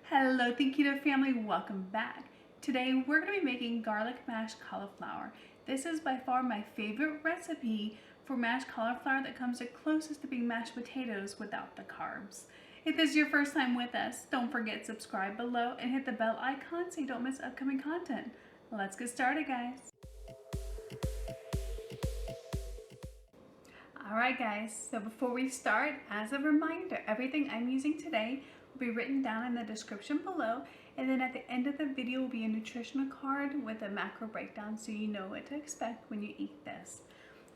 Hello, Keto family, welcome back. Today we're going to be making garlic mashed cauliflower. This is by far my favorite recipe for mashed cauliflower that comes the closest to being mashed potatoes without the carbs. If this is your first time with us, don't forget to subscribe below and hit the bell icon so you don't miss upcoming content. Let's get started, guys. Alright guys, so before we start, as a reminder, everything I'm using today will be written down in the description below, and then at the end of the video will be a nutritional card with a macro breakdown so you know what to expect when you eat this.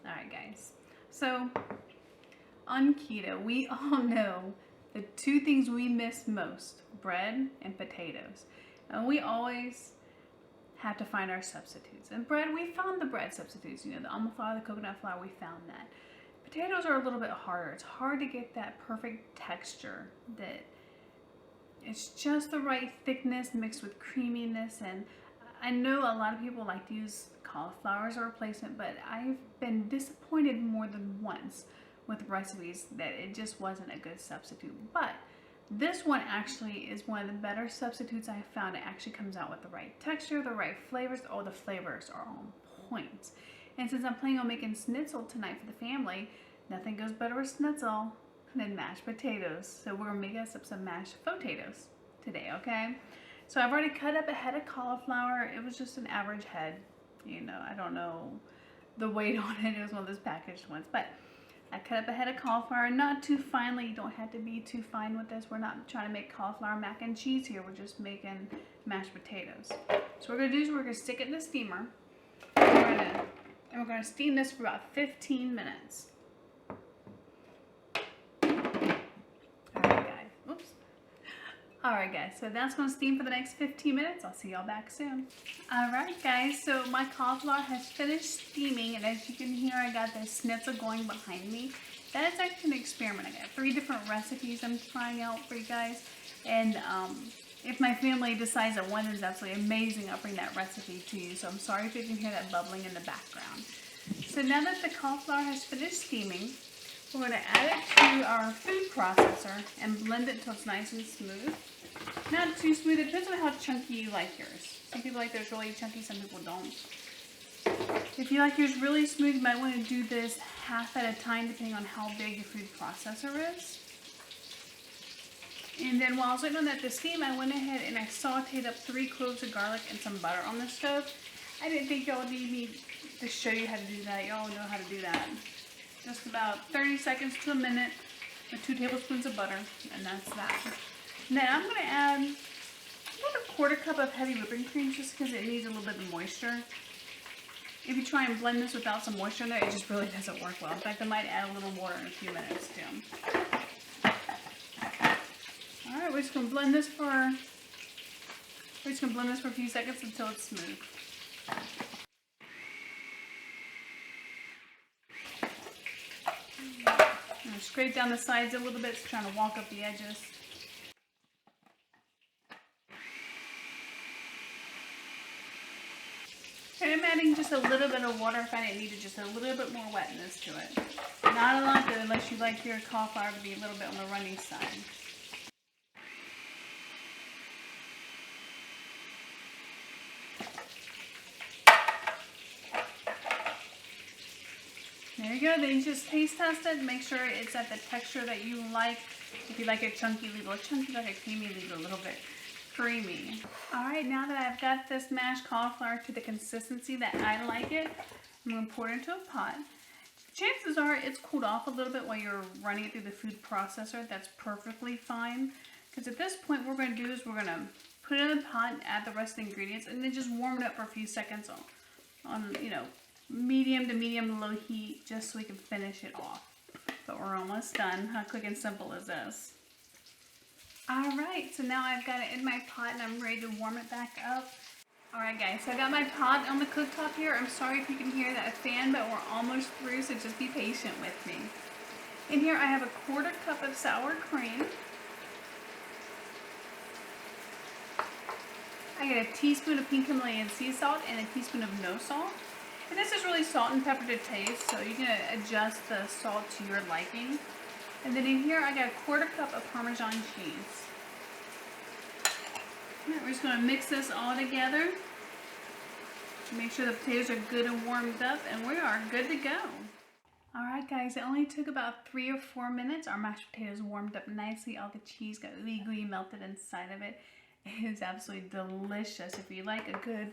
Alright guys, so on keto, we all know the two things we miss most, bread and potatoes. And we always have to find our substitutes. And bread, we found the bread substitutes, you know, the almond flour, the coconut flour, we found that. Potatoes are a little bit harder. It's hard to get that perfect texture that it's just the right thickness mixed with creaminess. And I know a lot of people like to use cauliflower as a replacement, but I've been disappointed more than once with recipes that it just wasn't a good substitute. But this one actually is one of the better substitutes I found. It actually comes out with the right texture, the right flavors. Oh, the flavors are on point. And since I'm planning on making schnitzel tonight for the family, nothing goes better with schnitzel than mashed potatoes. So we're gonna make us up some mashed faux-tatos today, okay? So I've already cut up a head of cauliflower. It was just an average head. You know, I don't know the weight on it. It was one of those packaged ones. But I cut up a head of cauliflower, not too finely. You don't have to be too fine with this. We're not trying to make cauliflower mac and cheese here. We're just making mashed potatoes. So what we're gonna do is we're gonna stick it in the steamer. We're going to steam this for about 15 minutes. Alright guys, so that's going to steam for the next 15 minutes. I'll see y'all back soon. Alright guys, so my cauliflower has finished steaming, and as you can hear, I got the schnitzel going behind me. That is actually an experiment. I got 3 different recipes I'm trying out for you guys, and if my family decides that one is absolutely amazing, I'll bring that recipe to you. So I'm sorry if you can hear that bubbling in the background. So now that the cauliflower has finished steaming, we're going to add it to our food processor and blend it until it's nice and smooth. Not too smooth. It depends on how chunky you like yours. Some people like theirs really chunky, some people don't. If you like yours really smooth, you might want to do this half at a time depending on how big your food processor is. And then while I was waiting on that to steam, I went ahead and I sauteed up 3 cloves of garlic and some butter on the stove. I didn't think y'all need me to show you how to do that. Y'all know how to do that. Just about 30 seconds to a minute with 2 tablespoons of butter, and that's that. Now I'm going to add about 1/4 cup of heavy whipping cream just because it needs a little bit of moisture. If you try and blend this without some moisture in there, it just really doesn't work well. In fact, I might add a little water in a few minutes too. Alright, we're just going to blend this for a few seconds until it's smooth. I'm going to scrape down the sides a little bit, so trying to walk up the edges. And I'm adding just a little bit of water if I didn't need just a little bit more wetness to it. Not a lot, though, unless you like your cauliflower to be a little bit on the runny side. There you go. Then you just taste test it. Make sure it's at the texture that you like. If you like it chunky, leave it a little chunky. If you like it creamy, leave it a little bit creamy. Alright, now that I've got this mashed cauliflower to the consistency that I like it, I'm going to pour it into a pot. Chances are it's cooled off a little bit while you're running it through the food processor. That's perfectly fine. Because at this point, what we're going to do is we're going to put it in the pot, add the rest of the ingredients, and then just warm it up for a few seconds on you know, medium to medium low heat, just so we can finish it off. But we're almost done. How quick and simple is this? Alright, so now I've got it in my pot and I'm ready to warm it back up. Alright guys, so I got my pot on the cooktop here. I'm sorry if you can hear that fan, but we're almost through, so just be patient with me. In here I have 1/4 cup of sour cream. I get a teaspoon of pink Himalayan sea salt and a teaspoon of no salt. And this is really salt and pepper to taste, so you can adjust the salt to your liking. And then in here I got 1/4 cup of Parmesan cheese. Alright, we're just going to mix this all together. Make sure the potatoes are good and warmed up, and we are good to go. Alright guys, it only took about 3 or 4 minutes. Our mashed potatoes warmed up nicely. All the cheese got ooey gooey melted inside of it. It is absolutely delicious. If you like a good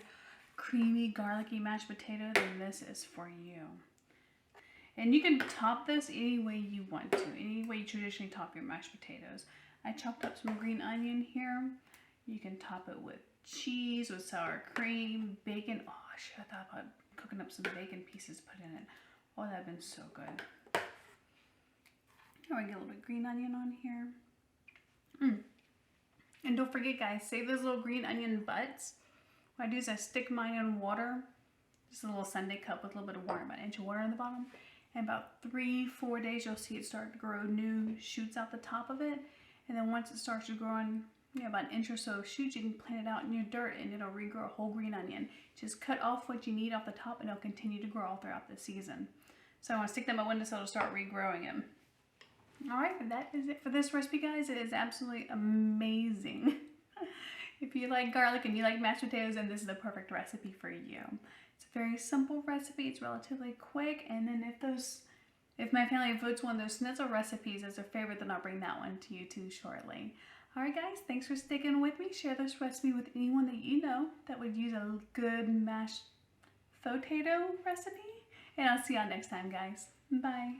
creamy garlicky mashed potato, then this is for you. And you can top this any way you want to, any way you traditionally top your mashed potatoes. I chopped up some green onion here. You can top it with cheese, with sour cream, bacon. Oh, I should have thought about cooking up some bacon pieces, put in it. Oh, that would have been so good. Now we get a little bit of green onion on here. And don't forget guys, save those little green onion butts. What I do is I stick mine in water, just a little Sunday cup with a little bit of water, about an inch of water in the bottom. And about 3-4 days, you'll see it start to grow new shoots out the top of it. And then once it starts to grow on, about an inch or so of shoots, you can plant it out in your dirt and it'll regrow a whole green onion. Just cut off what you need off the top and it'll continue to grow all throughout the season. So I want to stick them in my windowsill to start regrowing them. Alright, that is it for this recipe guys. It is absolutely amazing. If you like garlic and you like mashed potatoes, then this is the perfect recipe for you. It's a very simple recipe. It's relatively quick. And then if my family votes one of those schnitzel recipes as their favorite, then I'll bring that one to you too shortly. Alright guys, thanks for sticking with me. Share this recipe with anyone that you know that would use a good mashed faux-tato recipe. And I'll see y'all next time guys. Bye.